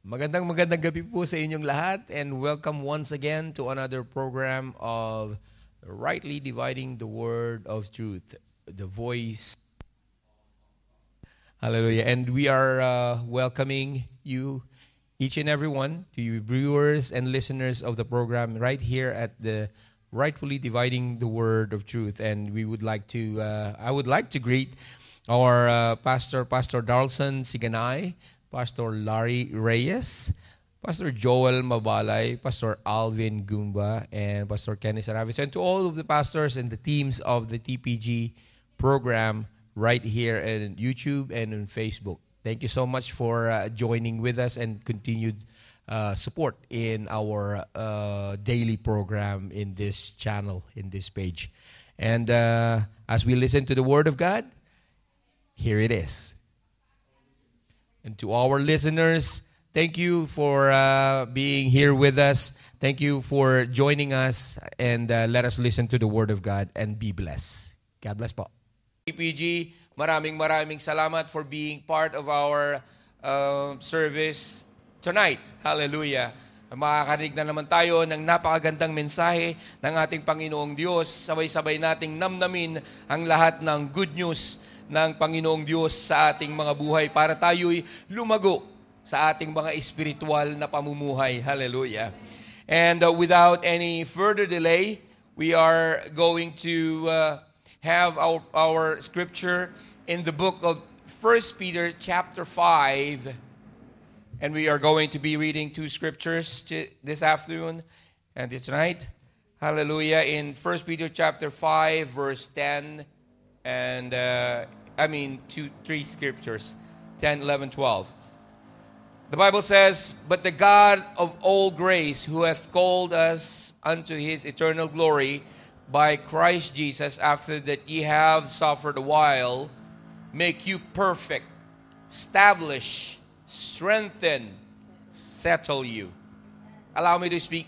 Magandang gabi po sa inyong lahat and welcome once again to another program of Rightly Dividing the Word of Truth, the voice. Hallelujah. And we are welcoming you, each and every one, to you viewers and listeners of the program right here at the Rightfully Dividing the Word of Truth. And we would like to, I would like to greet our Pastor Darlson Siganay, Pastor Larry Reyes, Pastor Joel Mabalay, Pastor Alvin Gumba, and Pastor Kenny Saravis, and to all of the pastors and the teams of the TPG program right here on YouTube and on Facebook. Thank you so much for joining with us and continued support in our daily program in this channel, in this page. And as we listen to the Word of God, here it is. And to our listeners, thank you for being here with us. Thank you for joining us. And let us listen to the Word of God and be blessed. God bless po. TPG, maraming salamat for being part of our service tonight. Hallelujah. Makakarinig na naman tayo ng napakagandang mensahe ng ating Panginoong Diyos. Sabay-sabay nating namnamin ang lahat ng good news ng Panginoong Diyos sa ating mga buhay para tayo'y lumago sa ating mga espiritual na pamumuhay. Hallelujah. And without any further delay, we are going to have our scripture in the book of 1 Peter chapter 5. And we are going to be reading two scriptures this afternoon and this night. Hallelujah. In 1 Peter chapter 5, verse 10 and... three scriptures, 10, 11, 12. The Bible says, "But the God of all grace, who hath called us unto his eternal glory by Christ Jesus, after that ye have suffered a while, make you perfect, establish, strengthen, settle you." Allow me to speak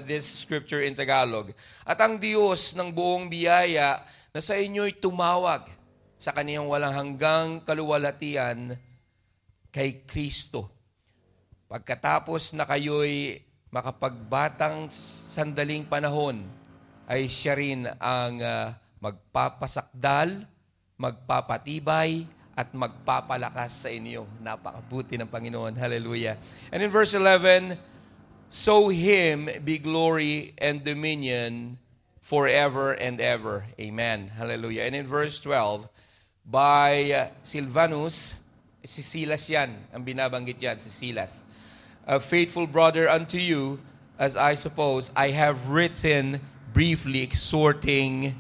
this scripture in Tagalog. "At ang Diyos ng buong biyaya na sa inyo'y tumawag sa kaniyang walang hanggang kaluwalhatian kay Kristo. Pagkatapos na kayo'y makapagbatang sandaling panahon, ay siya rin ang magpapasakdal, magpapatibay, at magpapalakas sa inyo." Napakabuti ng Panginoon. Hallelujah. And in verse 11, "So him be glory and dominion forever and ever. Amen." Hallelujah. And in verse 12, by Silvanus, si Silas yan, ang binabanggit yan, si Silas, "A faithful brother unto you, as I suppose, I have written briefly exhorting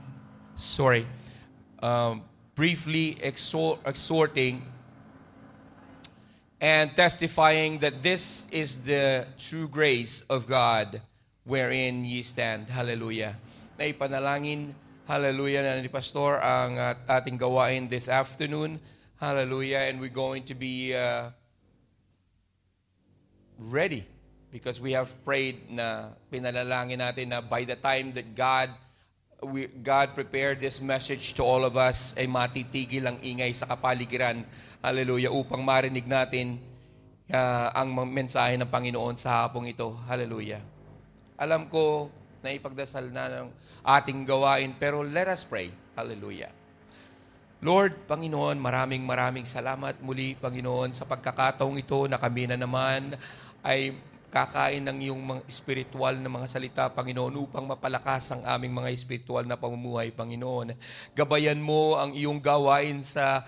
and testifying that this is the true grace of God wherein ye stand." Hallelujah. Naipanalangin, hallelujah, na ni Pastor ang ating gawain this afternoon. Hallelujah. And we're going to be ready because we have prayed na pinanalangin natin na by the time that God prepared this message to all of us, ay matitigil ang ingay sa kapaligiran. Hallelujah. Upang marinig natin ang mensahe ng Panginoon sa hapong ito. Hallelujah. Alam ko na ipagdasal na ng ating gawain, pero let us pray. Hallelujah. Lord, Panginoon, maraming salamat muli, Panginoon, sa pagkakataong ito na kami na naman ay kakain ng iyong mga espiritual na mga salita, Panginoon, upang mapalakas ang aming mga espiritual na pamumuhay, Panginoon. Gabayan mo ang iyong gawain sa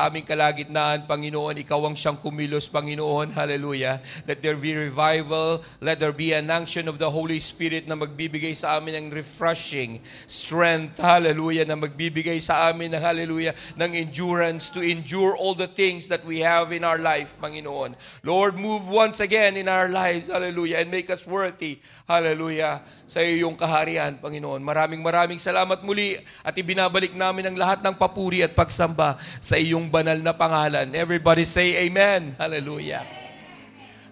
aming kalagitnaan, Panginoon. Ikaw ang siyang kumilos, Panginoon. Hallelujah. Let there be revival. Let there be an unction of the Holy Spirit na magbibigay sa amin ng refreshing strength. Hallelujah. Na magbibigay sa amin ng, hallelujah, ng endurance to endure all the things that we have in our life, Panginoon. Lord, move once again in our lives. Hallelujah. And make us worthy. Hallelujah. Sa iyong kaharian, Panginoon. Maraming salamat muli at ibinabalik namin ang lahat ng papuri at pagsamba sa iyong banal na pangalan. Everybody say amen. Hallelujah.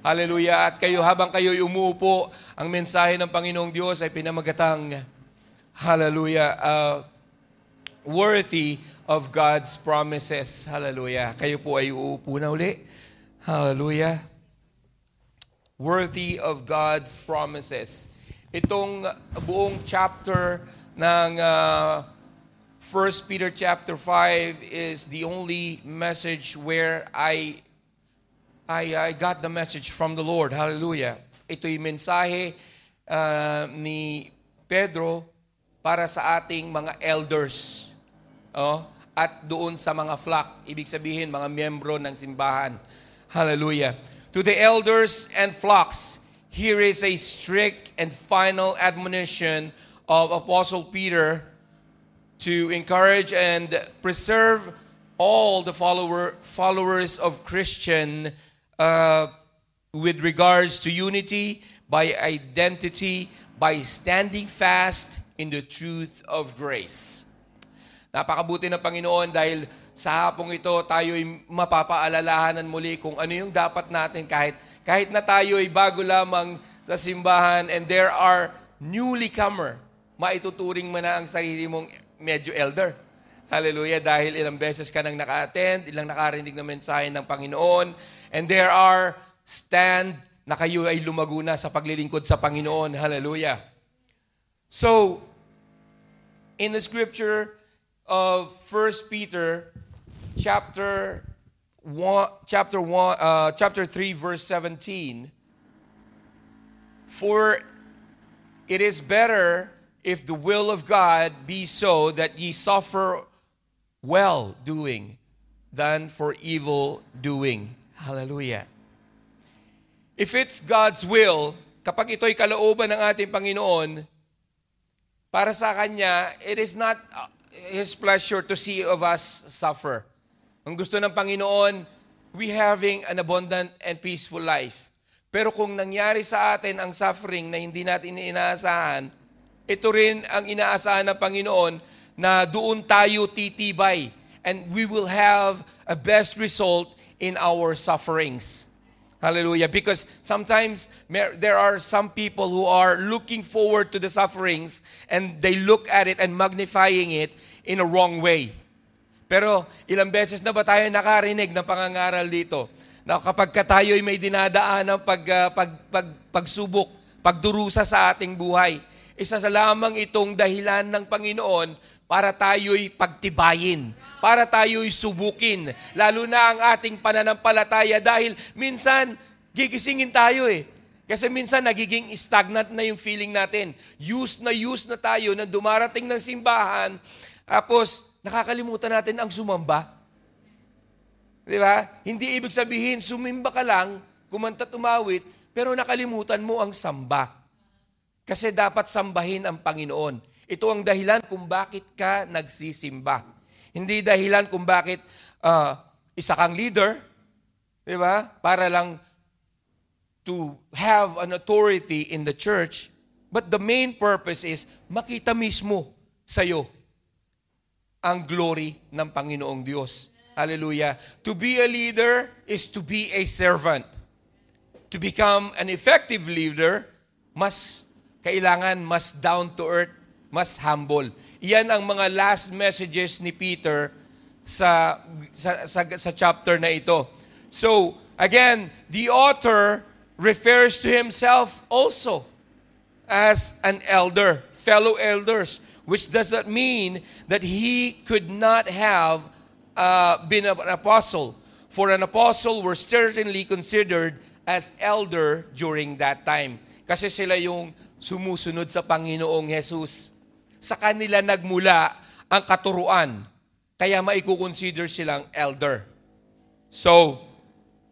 Hallelujah. At kayo, habang kayo'y umuupo, ang mensahe ng Panginoong Diyos ay pinamagatang, hallelujah, worthy of God's promises. Hallelujah. Kayo po ay uupo na uli. Hallelujah. worthy of God's promises. Itong buong chapter ng 1 Peter chapter 5 is the only message where I got the message from the Lord. Hallelujah. Ito'y mensahe ni Pedro para sa ating mga elders. At doon sa mga flock, ibig sabihin mga miyembro ng simbahan. Hallelujah. To the elders and flocks, here is a strict and final admonition of Apostle Peter to encourage and preserve all the followers of Christian with regards to unity, by identity, by standing fast in the truth of grace. Napakabuti ng Panginoon dahil sa hapong ito tayo'y mapapaalalahanan muli kung ano yung dapat natin kahit na tayo'y bago lamang sa simbahan and there are newly comer, maituturing mo na ang sarili mong medyo elder. Hallelujah, dahil ilang beses ka nang naka-attend, ilang nakarinig na mensahe ng Panginoon, and there are stand na kayo ay lumago na sa paglilingkod sa Panginoon. Hallelujah. So, in the scripture of 1 Peter chapter 3 verse 17, for it is better if the will of God be so that ye suffer well doing than for evil doing. Hallelujah. If it's God's will, kapag ito'y kalooban ng ating Panginoon, para sa Kanya, it is not His pleasure to see of us suffer. Ang gusto ng Panginoon, we having an abundant and peaceful life. Pero kung nangyari sa atin ang suffering na hindi natin inaasahan, ito rin ang inaasahan ng Panginoon na doon tayo titibay and we will have a best result in our sufferings. Hallelujah. Because sometimes there are some people who are looking forward to the sufferings and they look at it and magnifying it in a wrong way. Pero ilang beses na ba tayo nakarinig ng pangangaral dito na kapag tayo'y may dinadaan ng pagsubok, pagdurusa sa ating buhay, isa sa lamang itong dahilan ng Panginoon para tayo'y pagtibayin, para tayo'y subukin, lalo na ang ating pananampalataya dahil minsan gigisingin tayo Kasi minsan nagiging stagnant na yung feeling natin. Used na tayo na dumarating ng simbahan, tapos nakakalimutan natin ang sumamba. Di ba? Hindi ibig sabihin, sumimba ka lang, kumanta tumawit, pero nakalimutan mo ang samba. Kasi dapat sambahin ang Panginoon. Ito ang dahilan kung bakit ka nagsisimba. Hindi dahilan kung bakit isa kang leader, di ba? Para lang to have an authority in the church. But the main purpose is makita mismo sa'yo ang glory ng Panginoong Diyos. Hallelujah. To be a leader is to be a servant. To become an effective leader, kailangan mas down to earth, mas humble. Iyan ang mga last messages ni Peter sa chapter na ito. So, again, the author refers to himself also as an elder, fellow elders, which does not mean that he could not have been an apostle. For an apostle were certainly considered as elder during that time. Kasi sila yung sumusunod sa Panginoong Jesus. Sa kanila nagmula ang katuruan. Kaya maikukonsider silang elder. So,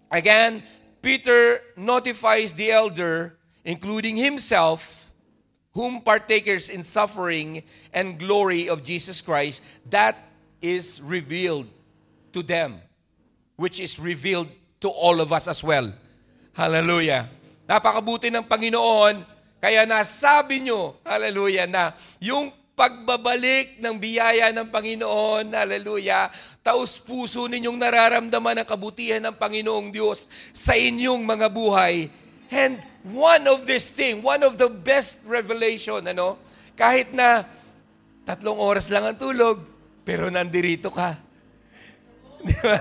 again, Peter notifies the elder, including himself, whom partakers in suffering and glory of Jesus Christ, that is revealed to them, which is revealed to all of us as well. Hallelujah. Napakabuti ng Panginoon, kaya nasabi nyo, hallelujah, na yung pagbabalik ng biyaya ng Panginoon, hallelujah, taus-puso ninyong nararamdaman ang kabutihan ng Panginoong Diyos sa inyong mga buhay. And one of the best revelation, kahit na 3 oras lang ang tulog, pero nandirito ka. Di ba?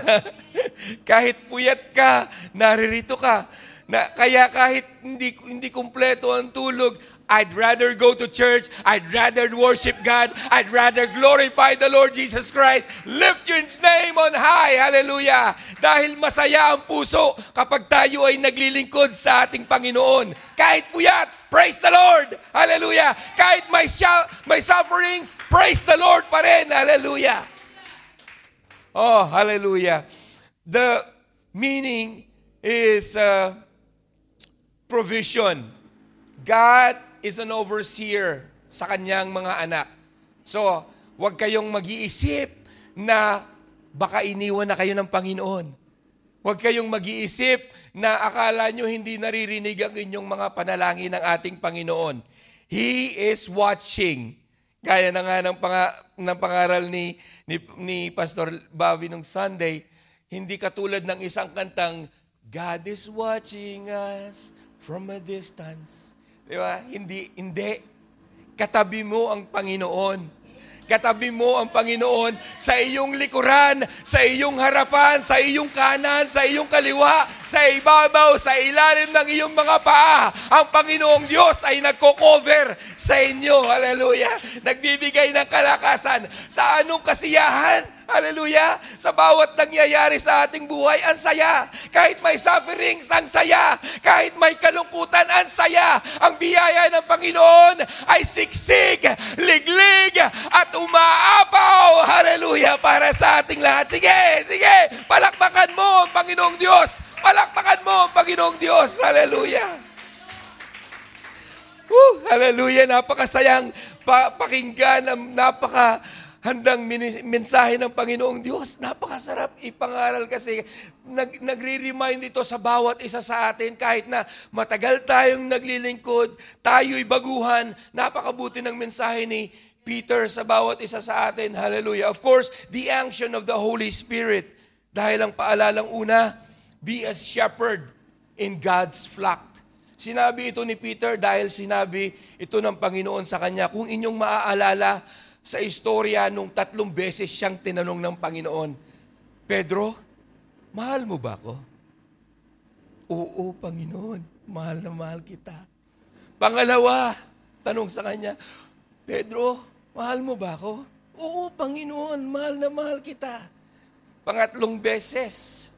Kahit puyat ka, naririto ka. Na kaya kahit hindi kumpleto ang tulog, I'd rather go to church, I'd rather worship God, I'd rather glorify the Lord Jesus Christ. Lift your name on high. Hallelujah. Dahil masaya ang puso kapag tayo ay naglilingkod sa ating Panginoon. Kahit puyat, praise the Lord. Hallelujah. Kahit may sufferings, praise the Lord pa rin. Hallelujah. Oh, hallelujah. The meaning is provision. God is an overseer sa kanyang mga anak. So, huwag kayong mag-iisip na baka iniwan na kayo ng Panginoon. Huwag kayong mag-iisip na akala nyo hindi naririnig ang inyong mga panalangin ng ating Panginoon. He is watching. Gaya na nga ng pangaral ni Pastor Bobby nung Sunday, hindi katulad ng isang kantang, God is watching us from a distance. Di ba? Hindi. Katabi mo ang Panginoon. Katabi mo ang Panginoon sa iyong likuran, sa iyong harapan, sa iyong kanan, sa iyong kaliwa, sa ibabaw, sa ilalim ng iyong mga paa. Ang Panginoong Diyos ay nagko-cover sa inyo. Hallelujah. Nagbibigay ng kalakasan sa anong kasiyahan. Hallelujah. Sa bawat nangyayari sa ating buhay, ang saya. Kahit may sufferings, ang saya. Kahit may kalungkutan, ang saya. Ang biyaya ng Panginoon ay siksik, liglig, at umaapaw. Hallelujah. Para sa ating lahat. Sige. Palakpakan mo ang Panginoong Diyos. Palakpakan mo ang Panginoong Diyos. Hallelujah. Hallelujah. Napakasayang pakinggan. Handang mensahe ng Panginoong Diyos. Napakasarap ipangaral kasi nagre-remind ito sa bawat isa sa atin kahit na matagal tayong naglilingkod, tayo'y baguhan. Napakabuti ng mensahe ni Peter sa bawat isa sa atin. Hallelujah. Of course, the unction of the Holy Spirit. Dahil ang paalalang una, be a shepherd in God's flock. Sinabi ito ni Peter dahil sinabi ito ng Panginoon sa kanya. Kung inyong maaalala, sa istorya, nung 3 beses siyang tinanong ng Panginoon, Pedro, mahal mo ba ako? Oo, Panginoon, mahal na mahal kita. Pangalawa, tanong sa kanya, Pedro, mahal mo ba ako? Oo, Panginoon, mahal na mahal kita. Pangatlong beses,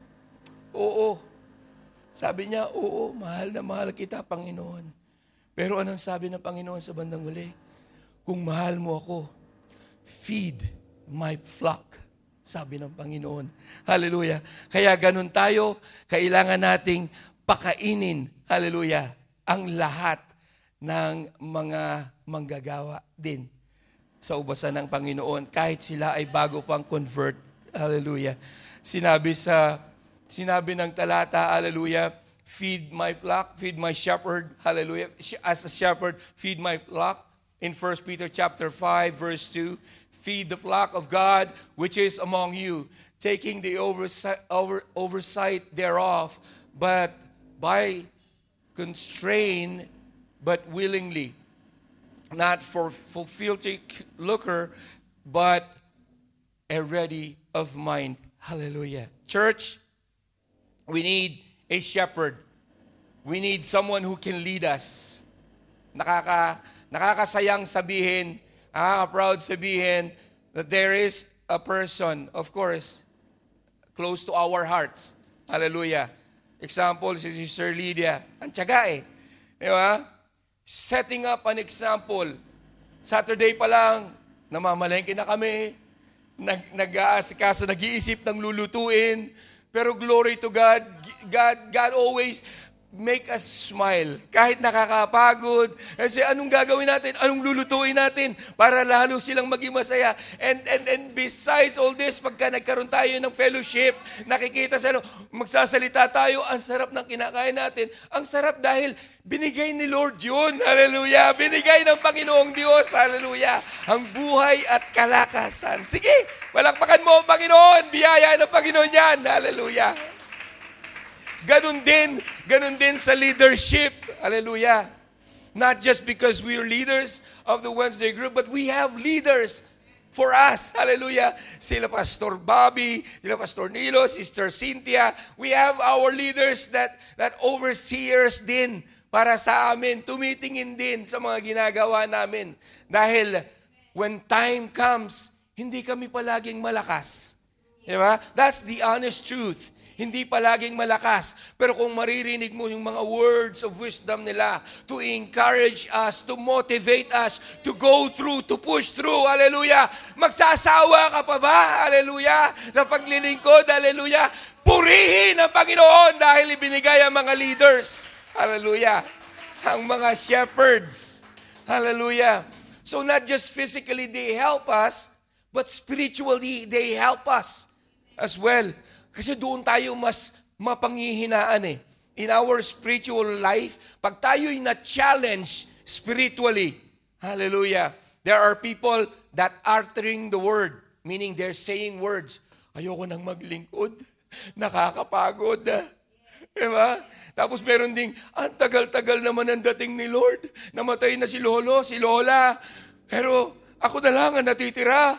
oo. Sabi niya, oo, mahal na mahal kita, Panginoon. Pero anong sabi ng Panginoon sa bandang huli? Kung mahal mo ako, feed my flock, sabi ng Panginoon. Hallelujah. Kaya ganun tayo, kailangan nating pakainin, hallelujah, ang lahat ng mga manggagawa din sa ubasan ng Panginoon, kahit sila ay bago pang convert. Hallelujah. Sinabi ng talata, hallelujah, feed my flock, feed my shepherd, hallelujah. As a shepherd, feed my flock. In 1 Peter chapter 5, verse 2, feed the flock of God which is among you, taking the oversight thereof, but by constraint, but willingly, not for filthy lucre, but a ready of mind. Hallelujah. Church, we need a shepherd. We need someone who can lead us. Nakakasayang sabihin, proud sabihin that there is a person, of course, close to our hearts. Hallelujah. Example, si Sister Lydia. Ang tiyaga eh. Di ba? Setting up an example. Saturday pa lang, namamalengke na kami. Nag-aasikaso, nag-iisip ng lulutuin. Pero glory to God. God always make us smile. Kahit nakakapagod. Kasi anong gagawin natin? Anong lulutuin natin? Para lalo silang maging masaya. And besides all this, pagka nagkaroon tayo ng fellowship, nakikita sa magsasalita tayo, ang sarap ng kinakain natin. Ang sarap dahil binigay ni Lord yun. Hallelujah. Binigay ng Panginoong Diyos. Hallelujah. Ang buhay at kalakasan. Sige, palakpakan mo ang Panginoon. Biyaya ng Panginoon yan. Hallelujah. Ganun din sa leadership. Hallelujah. Not just because we are leaders of the Wednesday group, but we have leaders for us. Hallelujah. Sila Pastor Bobby, sila Pastor Nilo, Sister Cynthia. We have our leaders that overseers din para sa amin. Tumitingin din sa mga ginagawa namin. Dahil when time comes, hindi kami palaging malakas. Diba? That's the honest truth. Hindi palaging malakas. Pero kung maririnig mo yung mga words of wisdom nila to encourage us, to motivate us, to go through, to push through, hallelujah. Magsasawa ka pa ba? Hallelujah. Sa paglilingkod, hallelujah. Purihin ang Panginoon dahil ibinigay ang mga leaders. Hallelujah. Ang mga shepherds. Hallelujah. So not just physically they help us, but spiritually they help us as well. Kasi doon tayo mas mapanghihinaan eh. In our spiritual life, pag tayo'y na-challenge spiritually, hallelujah, there are people that are uttering the word, meaning they're saying words. Ayoko nang maglingkod, nakakapagod. Diba? Tapos meron ding, ang tagal-tagal naman ang dating ni Lord. Namatay na si Lolo, si Lola. Pero ako na lang ang natitira.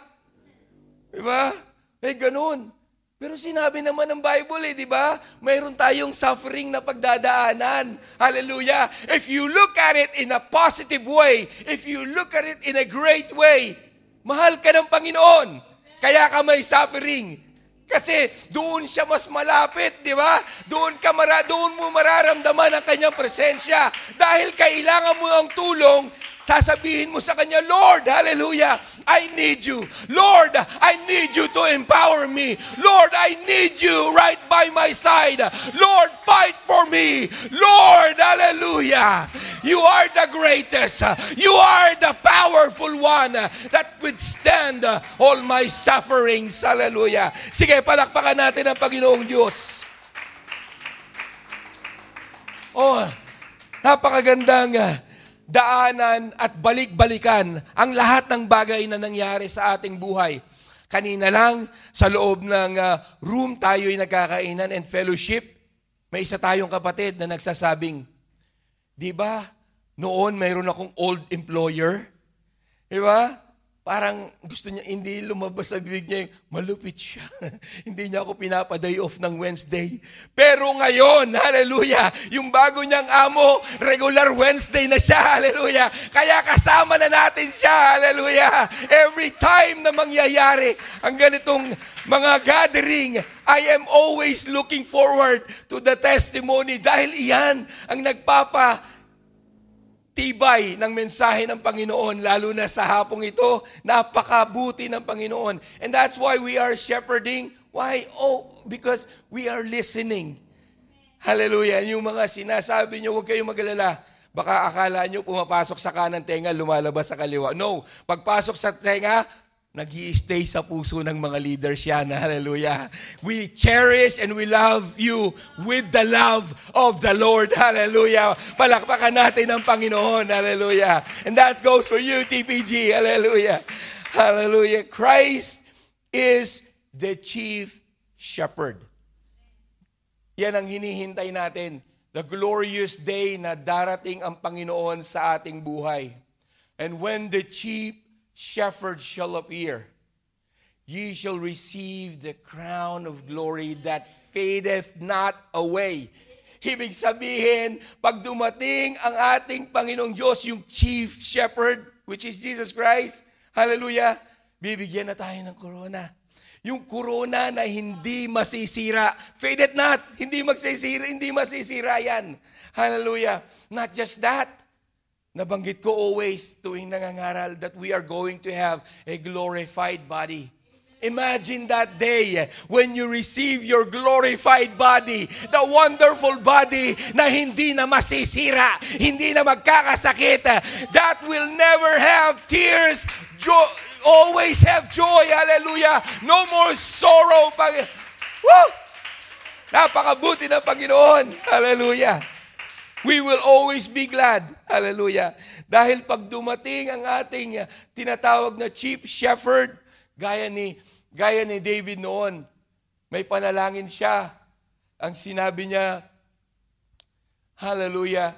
Diba? May ganun. Pero sinabi naman ng Bible di ba? Mayroon tayong suffering na pagdadaanan. Hallelujah. If you look at it in a positive way, if you look at it in a great way, mahal ka ng Panginoon. Kaya ka may suffering. Kasi doon siya mas malapit, di ba? Doon mo mararamdaman ang kanyang presensya. Dahil kailangan mo ang tulong, sasabihin mo sa kanya, Lord, hallelujah, I need you. Lord, I need you to empower me. Lord, I need you right by my side. Lord, fight for me. Lord, hallelujah. You are the greatest. You are the powerful one that withstand all my sufferings. Hallelujah. Sige, palakpakan natin ang Panginoong Diyos. Oh, napakagandang daanan at balik-balikan ang lahat ng bagay na nangyari sa ating buhay. Kanina lang, sa loob ng room, tayo'y nagkakainan and fellowship. May isa tayong kapatid na nagsasabing, di ba, noon mayroon akong old employer? Di ba? Parang gusto niya, hindi lumabas sa bibig niya, malupit siya. Hindi niya ako pinapaday off ng Wednesday. Pero ngayon, hallelujah, yung bago niyang amo, regular Wednesday na siya, hallelujah. Kaya kasama na natin siya, hallelujah. Every time na mangyayari ang ganitong mga gathering, I am always looking forward to the testimony dahil iyan ang tibay ng mensahe ng Panginoon, lalo na sa hapong ito, napakabuti ng Panginoon. And that's why we are shepherding. Why? Oh, because we are listening. Hallelujah. Yung mga sinasabi nyo, huwag kayong mag-alala. Baka akala nyo pumapasok sa kanang tenga, lumalabas sa kaliwa. No. Pagpasok sa tenga, nag-i-stay sa puso ng mga leaders yan. Hallelujah. We cherish and we love you with the love of the Lord. Hallelujah. Palakpakan natin ang Panginoon. Hallelujah. And that goes for you, TPG. Hallelujah. Hallelujah. Christ is the chief shepherd. Yan ang hinihintay natin. The glorious day na darating ang Panginoon sa ating buhay. And when the chief shepherd shall appear, ye shall receive the crown of glory that fadeth not away. Ibig sabihin, pag dumating ang ating Panginoong Diyos, yung chief shepherd, which is Jesus Christ, hallelujah, bibigyan na tayo ng corona. Yung corona na hindi masisira. Fadeth not, hindi masisira yan. Hallelujah. Not just that, nabanggit ko always tuwing nangangaral that we are going to have a glorified body. Imagine that day when you receive your glorified body, the wonderful body na hindi na masisira, hindi na magkakasakit, that will never have tears, always have joy, hallelujah, no more sorrow. Woo! Napakabuti ng Panginoon, hallelujah. We will always be glad. Hallelujah. Dahil pag dumating ang ating tinatawag na chief shepherd, gaya ni David noon, may panalangin siya. Ang sinabi niya, hallelujah,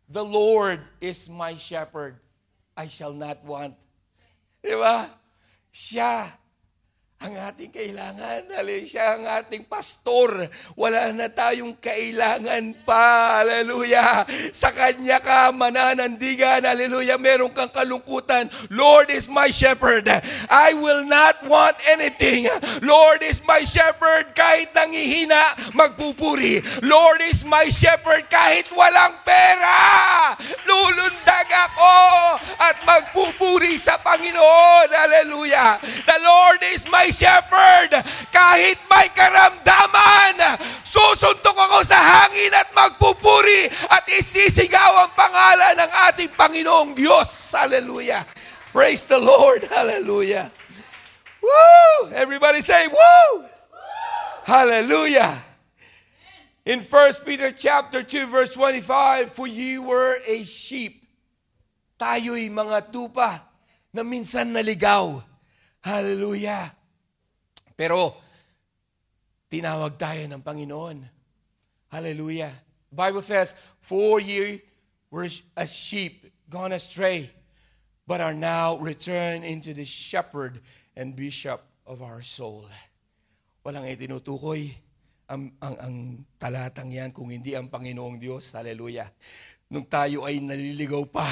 the Lord is my shepherd. I shall not want. Diba? Siya ang ating kailangan. Hallelujah. Siya ang ating pastor. Wala na tayong kailangan pa. Hallelujah. Sa Kanya ka mananandigan. Hallelujah. Meron kang kalungkutan. Lord is my shepherd. I will not want anything. Lord is my shepherd. Kahit nangihina, magpupuri. Lord is my shepherd. Kahit walang pera, lulundag ako at magpupuri sa Panginoon. Hallelujah. The Lord is my shepherd. Kahit may karamdaman, susuntok ako sa hangin at magpupuri at isisigaw ang pangalan ng ating Panginoong Diyos. Hallelujah. Praise the Lord. Hallelujah. Woo! Everybody say, woo! Hallelujah. In 1 Peter chapter 2 verse 25, for you were a sheep. Tayo'y mga tupa na minsan naligaw. Hallelujah. Pero, tinawag tayo ng Panginoon. Hallelujah. The Bible says, for ye were as sheep gone astray, but are now returned into the shepherd and bishop of our soul. Walang itinutukoy ang talatang yan kung hindi ang Panginoong Diyos. Hallelujah. Nung tayo ay naliligaw pa,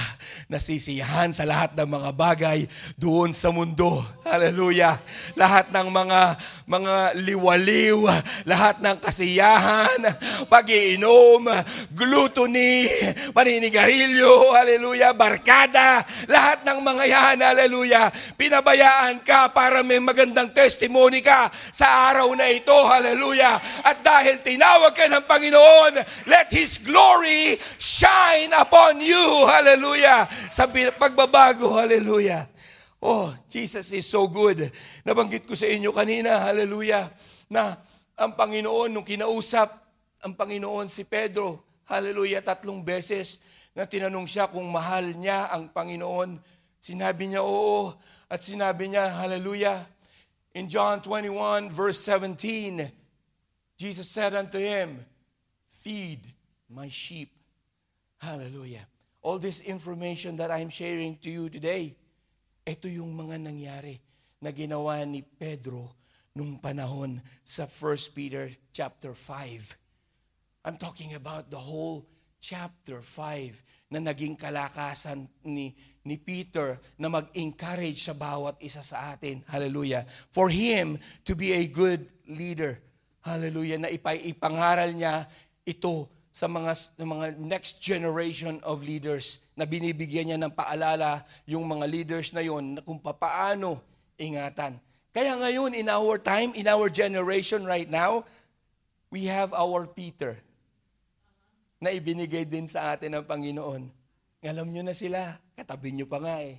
nasisiyahan sa lahat ng mga bagay doon sa mundo. Hallelujah. Lahat ng mga liwaliw, lahat ng kasiyahan, pag-iinom, gluttony, paninigarilyo, hallelujah, barkada, lahat ng mga yan, hallelujah. Pinabayaan ka para may magandang testimony ka sa araw na ito, hallelujah. At dahil tinawag ka ng Panginoon, let His glory shine upon you. Hallelujah. Sa pagbabago. Hallelujah. Oh, Jesus is so good. Nabanggit ko sa inyo kanina, hallelujah, na ang Panginoon, nung kinausap ang Panginoon si Pedro, hallelujah, 3 beses na tinanong siya kung mahal niya ang Panginoon. Sinabi niya, oo. At sinabi niya, hallelujah, in John 21 verse 17, Jesus said unto him, feed my sheep. Hallelujah. All this information that I'm sharing to you today, ito yung mga nangyari na ginawa ni Pedro nung panahon sa 1 Peter chapter 5. I'm talking about the whole chapter 5 na naging kalakasan ni Peter na mag-encourage sa bawat isa sa atin. Hallelujah. For him to be a good leader. Hallelujah. Na ipangaral niya ito sa mga next generation of leaders na binibigyan niya ng paalala yung mga leaders na yon na kung paano ingatan. Kaya ngayon, in our time, in our generation right now, we have our Peter na ibinigay din sa atin ng Panginoon. Alam nyo na sila, katabi nyo pa nga eh.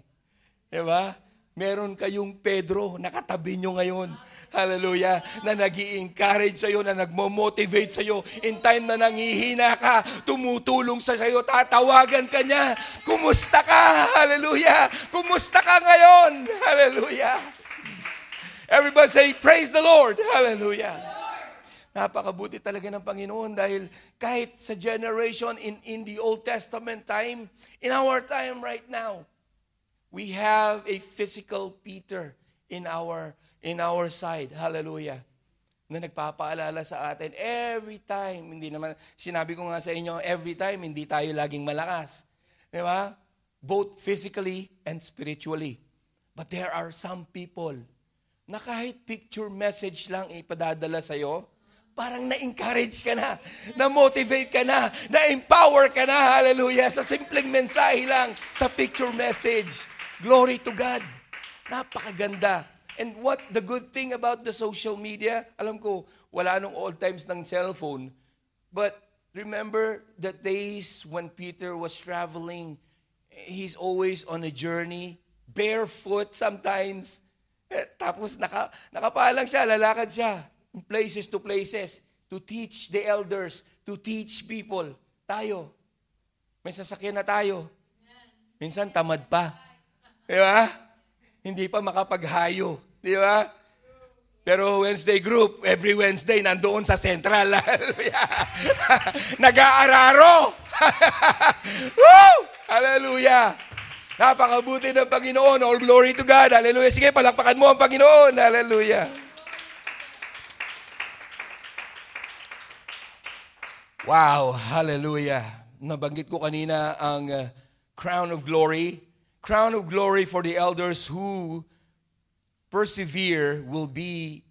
Diba? Meron kayong Pedro, nakatabi nyo ngayon. Hallelujah. Na nag-i-encourage sa'yo, na nagmo-motivate sa'yo. In time na nanghihina ka, tumutulong sa sa'yo, tatawagan ka niya. Kumusta ka? Hallelujah. Kumusta ka ngayon? Hallelujah. Everybody say, praise the Lord. Hallelujah. Napakabuti talaga ng Panginoon dahil kahit sa generation in the Old Testament time, in our time right now, we have a physical Peter in our side. Hallelujah. Na nagpapaalala sa atin every time. Hindi naman, sinabi ko nga sa inyo, every time, hindi tayo laging malakas. Di ba? Both physically and spiritually. But there are some people na kahit picture message lang ipadadala sa'yo, parang na-encourage ka na, na-motivate ka na, na-empower ka na, hallelujah, sa simpleng mensahe lang, sa picture message. Glory to God. Napakaganda. And what the good thing about the social media, alam ko, wala nung old times ng cellphone, but remember the days when Peter was traveling, he's always on a journey, barefoot sometimes, tapos nakapalang siya, lalakad siya, places to places, to teach the elders, to teach people. Tayo, may sasakyan na tayo. Minsan tamad pa. Di ba? Hindi pa makapaghayo. Di ba? Pero Wednesday group, every Wednesday, nandoon sa Central. Nag-aararo. Woo! Hallelujah. Napakabuti ng Panginoon. All glory to God. Hallelujah. Sige, palakpakan mo ang Panginoon. Hallelujah. Wow. Hallelujah. Nabanggit ko kanina ang crown of glory. Crown of glory for the elders who persevere will be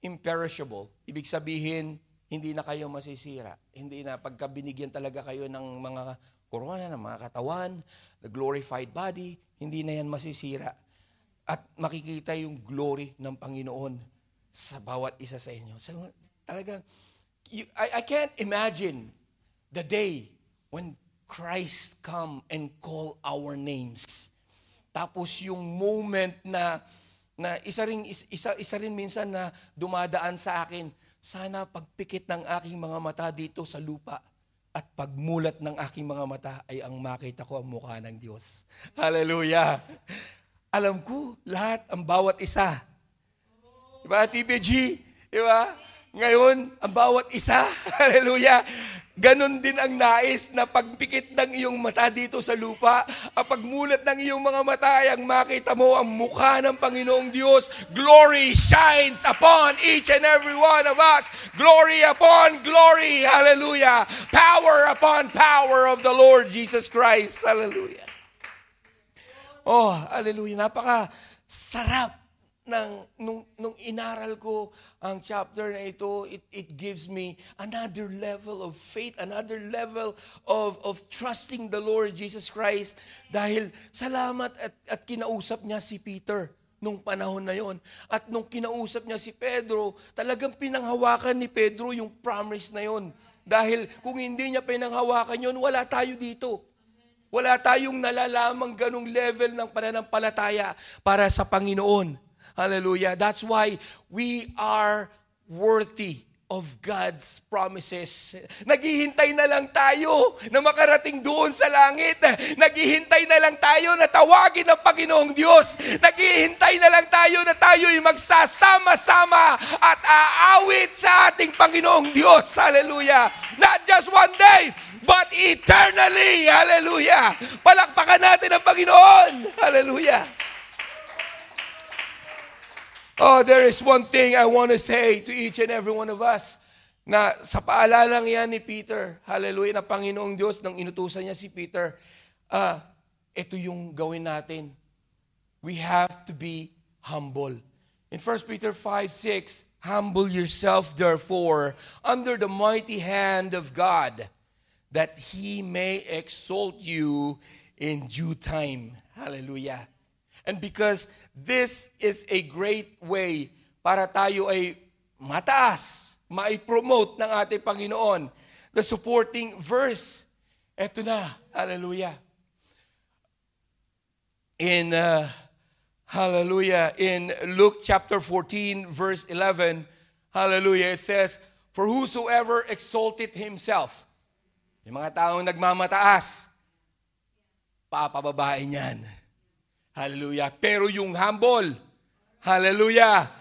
imperishable. Ibig sabihin, hindi na kayo masisira. Hindi na pagka binigyan talaga kayo ng mga korona, ng mga katawan, the glorified body, hindi na yan masisira. At makikita yung glory ng Panginoon sa bawat isa sa inyo. So, talagang, I can't imagine the day when Christ come and call our names. Tapos yung moment na isa rin minsan na dumadaan sa akin, sana pagpikit ng aking mga mata dito sa lupa at pagmulat ng aking mga mata ay ang makita ko ang mukha ng Diyos. Hallelujah! Alam ko lahat, ang bawat isa. Diba, TPG? Diba? Ngayon, ang bawat isa, hallelujah, ganon din ang nais na pagpikit ng iyong mata dito sa lupa, at pagmulat ng iyong mga mata ay ang makita mo ang mukha ng Panginoong Diyos. Glory shines upon each and every one of us. Glory upon glory, hallelujah. Power upon power of the Lord Jesus Christ, hallelujah. Oh, hallelujah, napaka-sarap. Nung inaral ko ang chapter na ito, it gives me another level of faith, another level of trusting the Lord Jesus Christ. Dahil salamat at kinausap niya si Peter nung panahon na yon. At nung kinausap niya si Pedro, talagang pinanghawakan ni Pedro yung promise na yon. Dahil kung hindi niya pinanghawakan yon, wala tayo dito. Wala tayong nalalamang ganong level ng pananampalataya para sa Panginoon. Hallelujah. That's why we are worthy of God's promises. Naghihintay na lang tayo na makarating doon sa langit. Naghihintay na lang tayo na tawagin ng Panginoong Diyos. Naghihintay na lang tayo na tayo'y magsasama-sama at aawit sa ating Panginoong Diyos. Hallelujah. Not just one day, but eternally. Hallelujah. Palakpakan natin ang Panginoon. Hallelujah. Oh, there is one thing I want to say to each and every one of us na sa paalalang yan ni Peter, hallelujah, na Panginoong Diyos, nang inutusan niya si Peter, ito yung gawin natin. We have to be humble. In 1 Peter 5:6, humble yourself therefore under the mighty hand of God, that He may exalt you in due time. Hallelujah. And because this is a great way para tayo ay mataas, mai-promote ng ating Panginoon. The supporting verse, eto na, hallelujah. In Luke chapter 14, verse 11, hallelujah, it says, for whosoever exalted himself, yung mga taong nagmamataas, papababain yan. Hallelujah. Pero yung humble, hallelujah,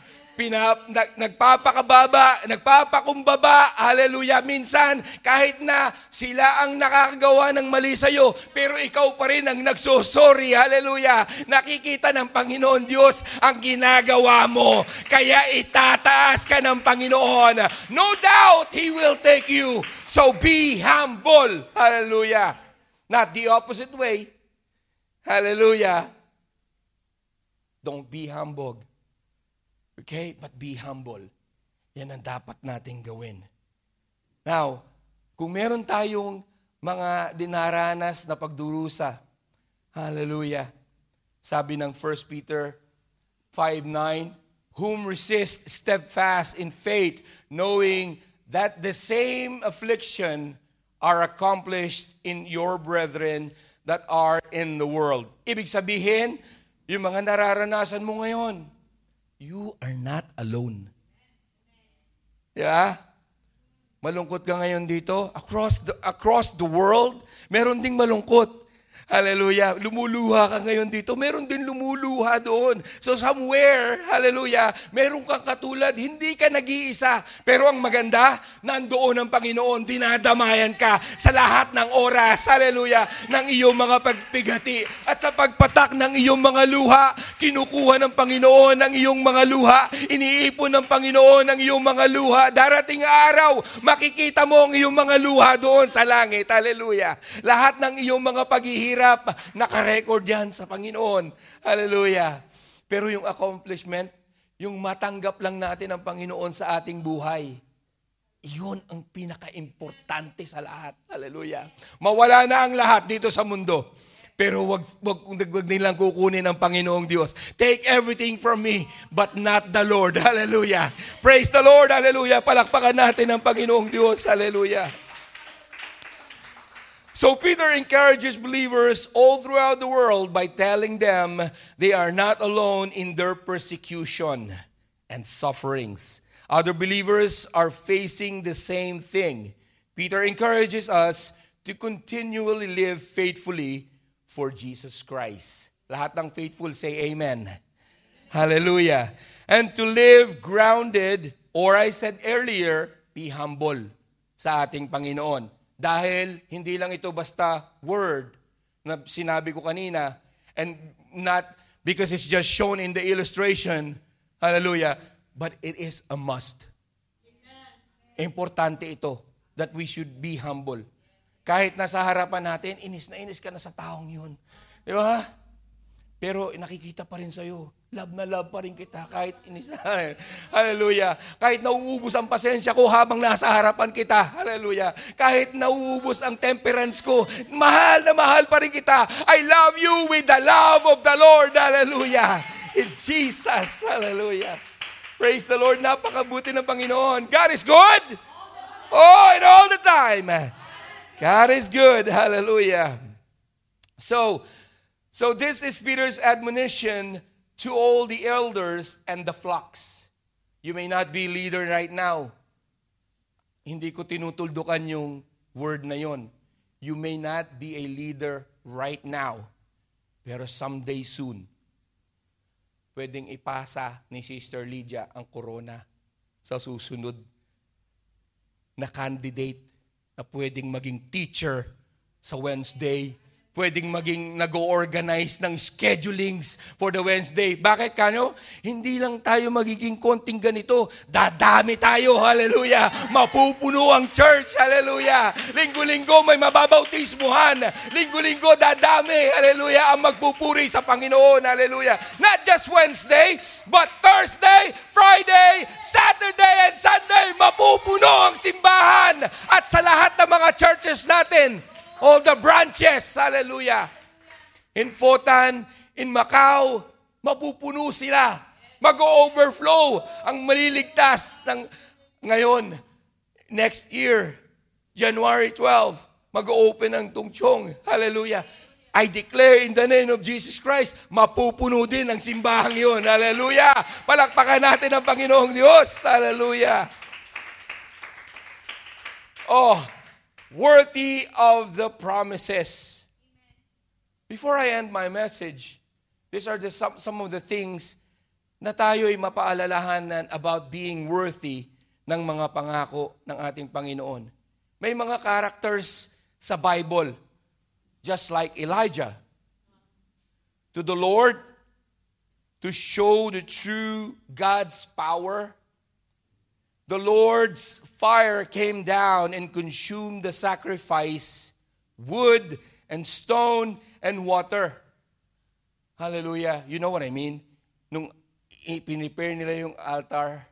nagpapakumbaba, hallelujah. Minsan, kahit na sila ang nakakagawa ng mali sa'yo, pero ikaw pa rin ang nagsosorry, hallelujah. Nakikita ng Panginoon Diyos ang ginagawa mo, kaya itataas ka ng Panginoon. No doubt, He will take you. So be humble, hallelujah. Not the opposite way, hallelujah. Don't be humble. Okay? But be humble. Yan ang dapat nating gawin. Now, kung meron tayong mga dinaranas na pagdurusa, hallelujah, sabi ng 1 Peter 5:9, whom resist steadfast in faith, knowing that the same affliction are accomplished in your brethren that are in the world. Ibig sabihin, yung mga nararanasan mo ngayon, you are not alone. Yeah? Malungkot ka ngayon dito. Across the world, meron ding malungkot. Hallelujah. Lumuluha ka ngayon dito. Meron din lumuluha doon. So somewhere, hallelujah, meron kang katulad. Hindi ka nag-iisa. Pero ang maganda, nandoon ang Panginoon. Dinadamayan ka sa lahat ng oras. Hallelujah. Ng iyong mga pagpigati. At sa pagpatak ng iyong mga luha, kinukuha ng Panginoon ang iyong mga luha. Iniipon ng Panginoon ang iyong mga luha. Darating araw, makikita mo ang iyong mga luha doon sa langit. Hallelujah. Lahat ng iyong mga paghihirap, naka-record yan sa Panginoon. Hallelujah. Pero yung accomplishment, yung matanggap lang natin ang Panginoon sa ating buhay, iyon ang pinaka-importante sa lahat. Hallelujah. Mawala na ang lahat dito sa mundo. Pero wag nilang kukunin ang Panginoong Diyos. Take everything from me, but not the Lord. Hallelujah. Praise the Lord. Hallelujah. Palakpakan natin ang Panginoong Diyos. Hallelujah. So Peter encourages believers all throughout the world by telling them they are not alone in their persecution and sufferings. Other believers are facing the same thing. Peter encourages us to continually live faithfully for Jesus Christ. Lahat ng faithful say amen. Hallelujah. And to live grounded, or I said earlier, be humble sa ating Panginoon. Dahil hindi lang ito basta word na sinabi ko kanina, and not because it's just shown in the illustration, hallelujah, but it is a must. Importante ito, that we should be humble. Kahit nasa harapan natin, inis ka na sa taong yun. Di ba? Pero nakikita pa rin sa'yo. Love na love pa rin kita kahit inis na. Hallelujah. Kahit nauubos ang pasensya ko habang nasa harapan kita. Hallelujah. Kahit nauubos ang temperance ko, mahal na mahal pa rin kita. I love you with the love of the Lord. Hallelujah. In Jesus. Hallelujah. Praise the Lord. Napakabuti ng Panginoon. God is good. Oh, and all the time. God is good. Hallelujah. So this is Peter's admonition to all the elders and the flocks. You may not be leader right now. Hindi ko tinutuldukan yung word na yon. You may not be a leader right now. Pero someday soon, pwedeng ipasa ni Sister Lydia ang corona sa susunod na candidate na pwedeng maging teacher sa Wednesday, pwedeng maging nag-organize ng schedulings for the Wednesday. Bakit kanyo? Hindi lang tayo magiging konting ganito. Dadami tayo, hallelujah. Mapupuno ang church, hallelujah. Linggo-linggo may mababautismuhan. Linggo-linggo dadami, hallelujah, ang magpupuri sa Panginoon, hallelujah. Not just Wednesday, but Thursday, Friday, Saturday, and Sunday, mapupuno ang simbahan. At sa lahat ng mga churches natin, all the branches, hallelujah. In Fotan, in Macau, mapupuno sila. Mag-overflow ang maliligtas ng ngayon. Next year, January 12, mag-open ang Tungchong. Hallelujah. I declare in the name of Jesus Christ, mapupuno din ang simbahang yun. Hallelujah. Palakpakan natin ang Panginoong Diyos. Hallelujah. Oh, worthy of the promises. Before I end my message, these are some of the things na tayo'y mapaalalahanan about being worthy ng mga pangako ng ating Panginoon. May mga characters sa Bible, just like Elijah. To the Lord, to show the true God's power, the Lord's fire came down and consumed the sacrifice, wood and stone and water. Hallelujah. You know what I mean? Nung pinipare nila yung altar,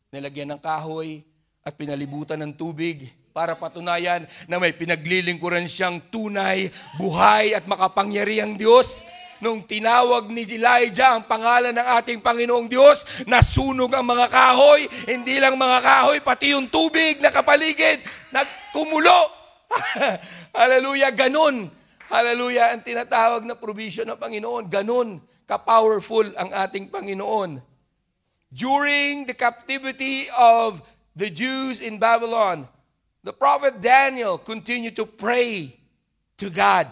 nilagyan ng kahoy at pinalibutan ng tubig para patunayan na may pinaglilingkuran siyang tunay, buhay at makapangyarihang Diyos. Nung tinawag ni Elijah ang pangalan ng ating Panginoong Diyos, nasunog ang mga kahoy, hindi lang mga kahoy, pati yung tubig na kapaligid, nagkumulo. Hallelujah, ganun. Hallelujah, ang tinatawag na provision ng Panginoon, ganun ka-powerful ang ating Panginoon. During the captivity of the Jews in Babylon, the prophet Daniel continued to pray to God.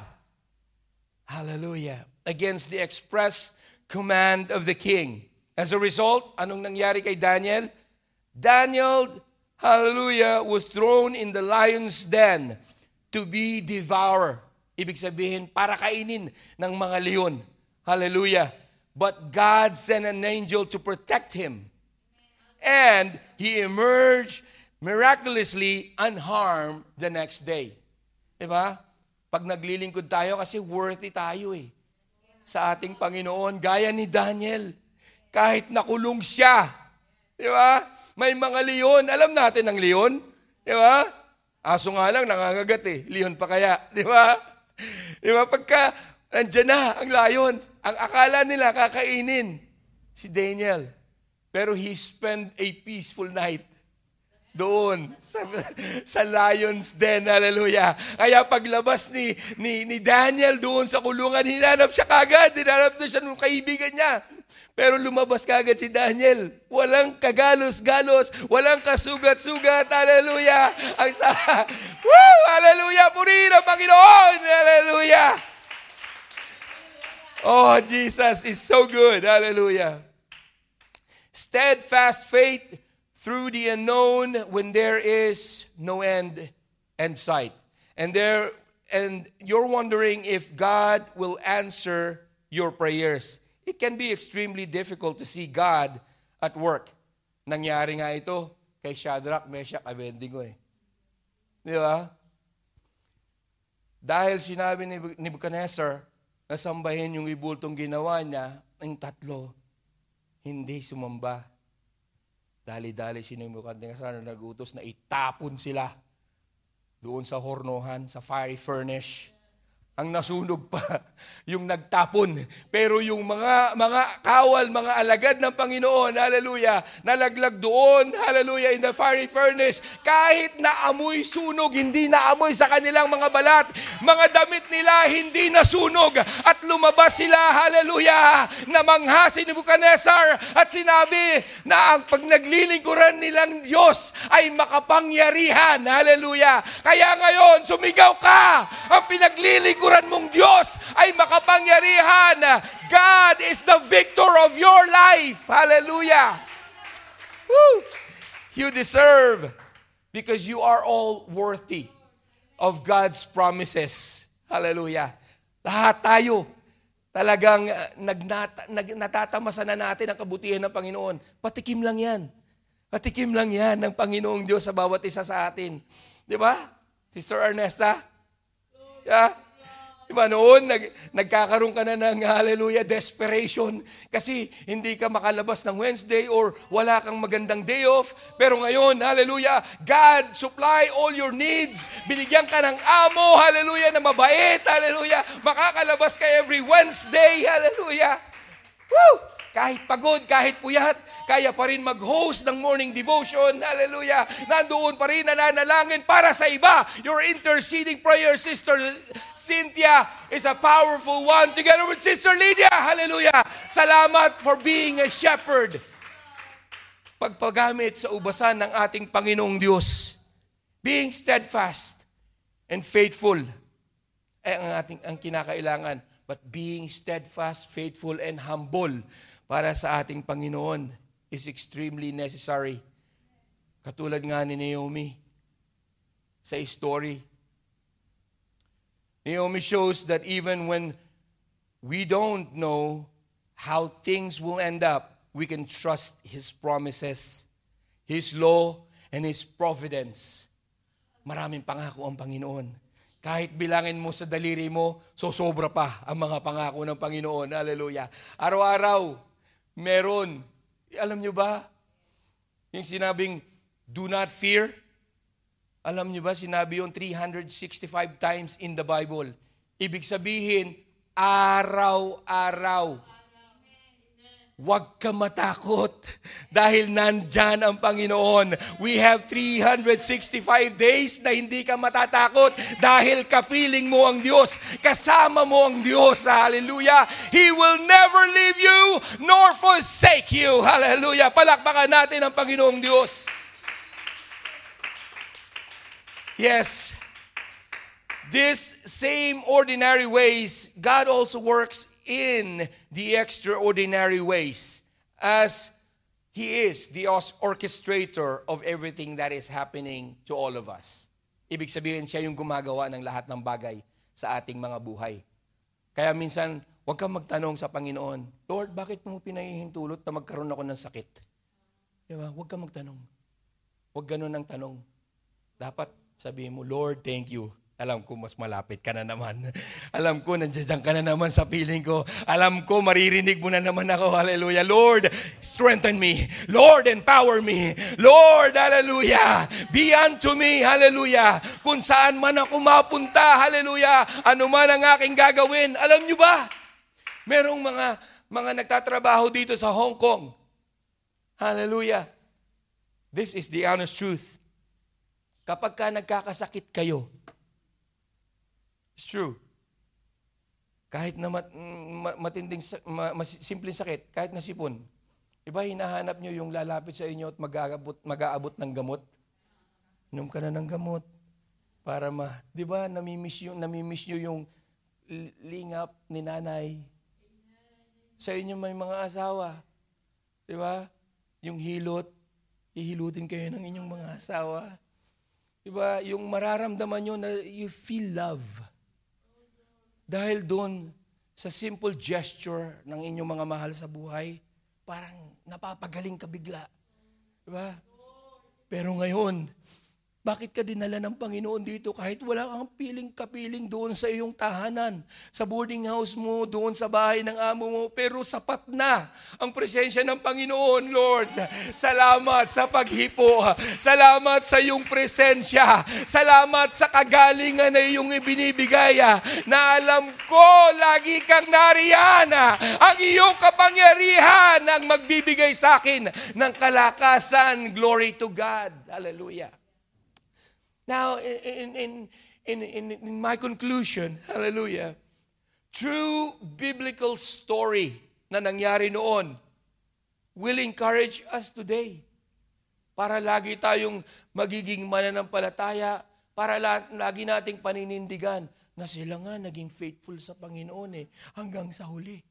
Hallelujah. Against the express command of the king. As a result, anong nangyari kay Daniel? Daniel, hallelujah, was thrown in the lion's den to be devoured. Ibig sabihin, para kainin ng mga leon. Hallelujah. But God sent an angel to protect him. And he emerged miraculously unharmed the next day. Diba? Pag naglilingkod tayo, kasi worthy tayo sa ating Panginoon, gaya ni Daniel. Kahit nakulong siya. Diba? May mga leon. Alam natin ang leon. Diba? Aso nga lang, nangangagat Leon pa kaya. Diba? Diba? Pagka nandyan na ang lion, ang akala nila kakainin si Daniel. Pero he spent a peaceful night doon sa lion's den. Hallelujah. Kaya paglabas ni Daniel doon sa kulungan, hinanap siya kagad. Hinanap na siya ng kaibigan niya. Pero lumabas kagad si Daniel. Walang kagalos-galos, walang kasugat-sugat. Hallelujah. Woo! Hallelujah. Purihin ang Panginoon. Hallelujah. Oh, Jesus is so good. Hallelujah. Steadfast faith through the unknown when there is no end in sight. And you're wondering if God will answer your prayers. It can be extremely difficult to see God at work. Nangyari nga ito kay Shadrach, Meshach, Abednego Di ba? Dahil sinabi ni Nebuchadnezzar na sambahin yung ibultong ginawa niya, ang tatlo, hindi sumamba. Dali-dali si Nebuchadnezzar na nagutos na itapon sila doon sa hornohan, sa fiery furnace. Ang nasunog pa, yung nagtapon. Pero yung mga kawal, mga alagad ng Panginoon, hallelujah, nalaglag doon, hallelujah, in the fiery furnace. Kahit naamoy sunog, hindi naamoy sa kanilang mga balat. Mga damit nila, hindi nasunog. At lumabas sila, hallelujah, namangha si Nebuchadnezzar at sinabi na ang pag naglilingkuran nilang Diyos ay makapangyarihan. Hallelujah. Kaya ngayon, sumigaw ka. Ang pinaglilingkuran mong Diyos ay makapangyarihan. God is the victor of your life. Hallelujah. Woo! You deserve because you are all worthy of God's promises. Hallelujah. Lahat tayo talagang natatamasa na natin ang kabutihan ng Panginoon. Patikim lang yan. Patikim lang yan ng Panginoong Diyos sa bawat isa sa atin. Di ba? Sister Ernesta? Yeah? Diba noon, nagkakaroon ka na ng hallelujah, desperation kasi hindi ka makalabas ng Wednesday or wala kang magandang day off. Pero ngayon, hallelujah, God supply all your needs. Binigyan ka ng amo, hallelujah, na mabait, hallelujah. Makakalabas ka every Wednesday, hallelujah. Woo! Kahit pagod, kahit puyat, kaya pa rin mag-host ng morning devotion. Hallelujah. Nandoon pa rin nananalangin para sa iba. Your interceding prayer, Sister Cynthia, is a powerful one. Together with Sister Lydia. Hallelujah. Salamat for being a shepherd. Pagpagamit sa ubasan ng ating Panginoong Diyos. Being steadfast and faithful ay ang kinakailangan. But being steadfast, faithful, and humble para sa ating Panginoon is extremely necessary. Katulad nga ni Naomi sa story. Naomi shows that even when we don't know how things will end up, we can trust His promises, His law, and His providence. Maraming pangako ang Panginoon. Kahit bilangin mo sa daliri mo, sobra pa ang mga pangako ng Panginoon. Hallelujah. Araw-araw, meron. Alam nyo ba? Yung sinabing, do not fear. Alam nyo ba, sinabi yung 365 times in the Bible. Ibig sabihin, araw-araw. Huwag ka matakot dahil nandyan ang Panginoon. We have 365 days na hindi ka matatakot dahil kapiling mo ang Diyos. Kasama mo ang Diyos. Hallelujah. He will never leave you nor forsake you. Hallelujah. Palakpakan natin ang Panginoong Diyos. Yes. This same ordinary ways, God also works in the extraordinary ways as He is the orchestrator of everything that is happening to all of us. Ibig sabihin, siya yung gumagawa ng lahat ng bagay sa ating mga buhay. Kaya minsan, huwag kang magtanong sa Panginoon, Lord, bakit mo pinahihintulot na magkaroon ako ng sakit? Diba? Huwag kang magtanong. Huwag ganun ang tanong. Dapat sabihin mo, Lord, thank you. Alam ko, mas malapit ka na naman. Alam ko, nandiyan ka na naman sa piling ko. Alam ko, maririnig mo na naman ako. Hallelujah. Lord, strengthen me. Lord, empower me. Lord, hallelujah. Be unto me. Hallelujah. Kung saan man ako mapunta. Hallelujah. Ano man ang aking gagawin. Alam nyo ba? Merong mga nagtatrabaho dito sa Hong Kong. Hallelujah. This is the honest truth. Kapag ka nagkakasakit kayo, it's true. Kahit na matinding, simpleng sakit, kahit na sipon. Diba, hinahanap nyo yung lalapit sa inyo at mag-aabot ng gamot? Inom ka na ng gamot. Para diba, namimiss nyo yung lingap ni nanay. Sa inyo may mga asawa. Diba? Yung hilot, hihilutin kayo ng inyong mga asawa. Diba? Yung mararamdaman nyo na you feel love. Dahil doon, sa simple gesture ng inyong mga mahal sa buhay, parang napapagaling ka bigla. Diba? Pero ngayon, bakit ka dinala ng Panginoon dito kahit wala kang kapiling doon sa iyong tahanan, sa boarding house mo, doon sa bahay ng amo mo, pero sapat na ang presensya ng Panginoon, Lord. Salamat sa paghipo. Salamat sa iyong presensya. Salamat sa kagalingan na iyong ibinibigay na alam ko, lagi kang nariyan. Ang iyong kapangyarihan ang magbibigay sa akin ng kalakasan. Glory to God. Hallelujah. Now, in my conclusion, hallelujah, true biblical story na nangyari noon will encourage us today para lagi tayong magiging mananampalataya, para lagi nating paninindigan na sila nga naging faithful sa Panginoon hanggang sa huli.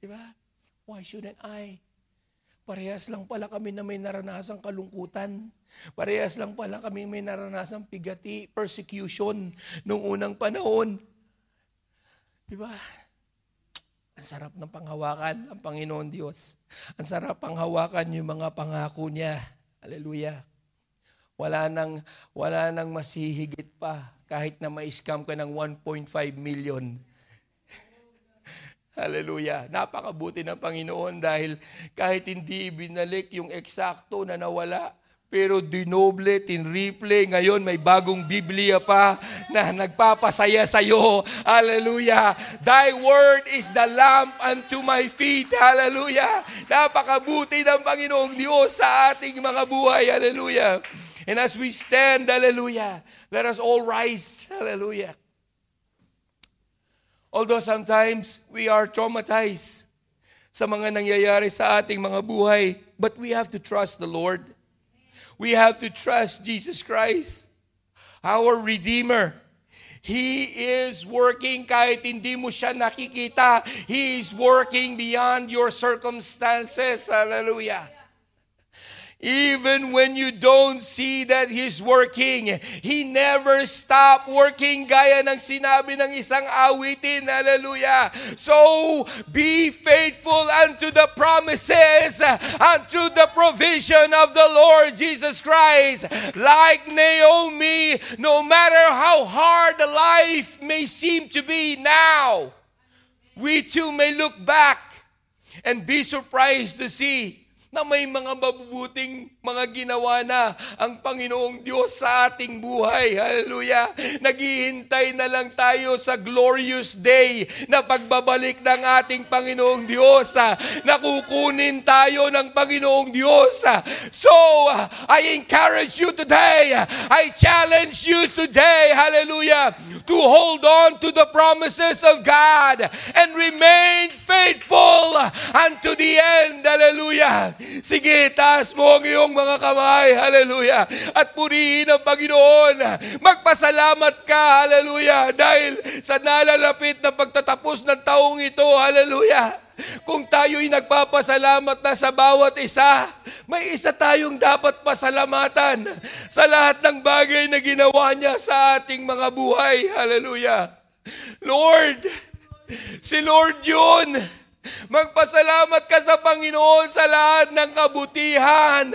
Diba? Why shouldn't I? Parehas lang pala kami na may naranasang kalungkutan. Parehas lang pala kami may naranasang pigati, persecution noong unang panahon. Diba? Ang sarap ng panghawakan ang Panginoon Diyos. Ang sarap panghawakan yung mga pangako niya. Hallelujah. Wala nang masihigit pa kahit na ma-scam ka ng 1.5 million. Hallelujah. Napakabuti ng Panginoon dahil kahit hindi ibinalik yung eksakto na nawala, pero dinoble, tinriple, ngayon may bagong Biblia pa na nagpapasaya sa iyo. Hallelujah. Thy word is the lamp unto my feet. Hallelujah. Napakabuti ng Panginoong Diyos sa ating mga buhay. Hallelujah. And as we stand, hallelujah, let us all rise. Hallelujah. Although sometimes we are traumatized sa mga nangyayari sa ating mga buhay, but we have to trust the Lord. We have to trust Jesus Christ, our Redeemer. He is working kahit hindi mo siya nakikita. He is working beyond your circumstances. Hallelujah. Even when you don't see that He's working, He never stop working gaya ng sinabi ng isang awitin. Hallelujah. So, be faithful unto the promises, unto the provision of the Lord Jesus Christ. Like Naomi, no matter how hard life may seem to be now, we too may look back and be surprised to see na may mga mabubuting mga ginawa na ang Panginoong Diyos sa ating buhay. Hallelujah. Naghihintay na lang tayo sa glorious day na pagbabalik ng ating Panginoong Diyos. Nakukunin tayo ng Panginoong Diyos. So, I encourage you today. I challenge you today. Hallelujah. To hold on to the promises of God and remain faithful unto the end. Hallelujah. Sige, taas mo ang iyong mga kamay. Hallelujah. At purihin ang Panginoon. Magpasalamat ka. Hallelujah. Dahil sa nalalapit na pagtatapos ng taong ito. Hallelujah. Kung tayo'y nagpapasalamat na sa bawat isa, may isa tayong dapat pasalamatan sa lahat ng bagay na ginawa niya sa ating mga buhay. Hallelujah. Lord, si Lord yun. Magpasalamat ka sa Panginoon sa lahat ng kabutihan.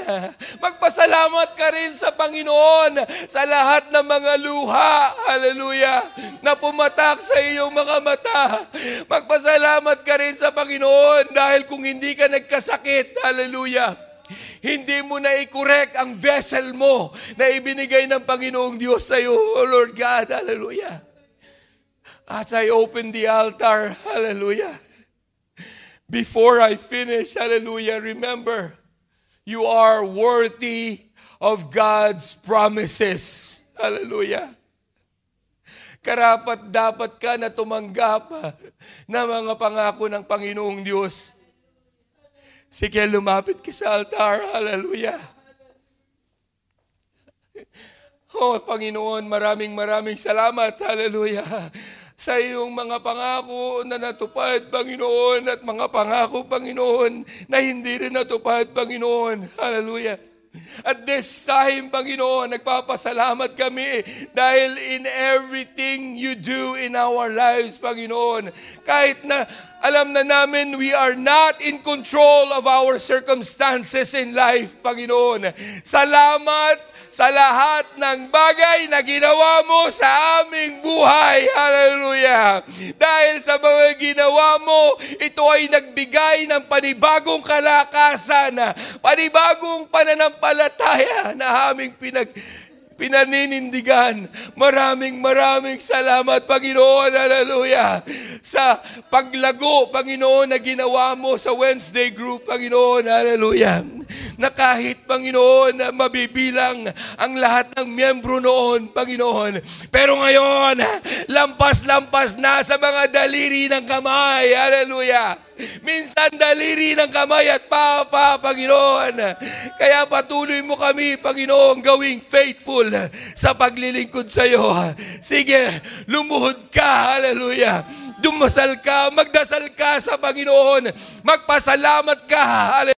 Magpasalamat ka rin sa Panginoon sa lahat ng mga luha, hallelujah, na pumatak sa iyong mga mata. Magpasalamat ka rin sa Panginoon dahil kung hindi ka nagkasakit, hallelujah, hindi mo na i-correct ang vessel mo na ibinigay ng Panginoong Diyos sa iyo, oh Lord God, hallelujah. As I open the altar, hallelujah, before I finish, hallelujah, remember, you are worthy of God's promises. Hallelujah. Karapat dapat ka na tumanggap ng mga pangako ng Panginoong Diyos. Sige, lumapit ka sa altar. Hallelujah. Oh, Panginoon, maraming salamat. Hallelujah. Sa iyong mga pangako na natupad, Panginoon, at mga pangako, Panginoon, na hindi rin natupad, Panginoon. Hallelujah. At this time, Panginoon, nagpapasalamat kami dahil in everything you do in our lives, Panginoon, kahit na alam na namin we are not in control of our circumstances in life, Panginoon. Salamat sa lahat ng bagay na ginawa mo sa aming buhay. Hallelujah. Dahil sa mga ginawa mo, ito ay nagbigay ng panibagong kalakasan, panibagong pananampalataya na aming pinaninindigan. Maraming salamat, Panginoon. Hallelujah. Sa paglago, Panginoon, na ginawa mo sa Wednesday group, Panginoon. Hallelujah. Na kahit, Panginoon, na mabibilang ang lahat ng miyembro noon, Panginoon. Pero ngayon, lampas-lampas na sa mga daliri ng kamay. Hallelujah. Minsan daliri ng kamay at papa, Panginoon. Kaya patuloy mo kami, Panginoon, gawing faithful sa paglilingkod sa iyo. Sige, lumuhod ka, hallelujah. Dumasal ka, magdasal ka sa Panginoon. Magpasalamat ka, hallelujah.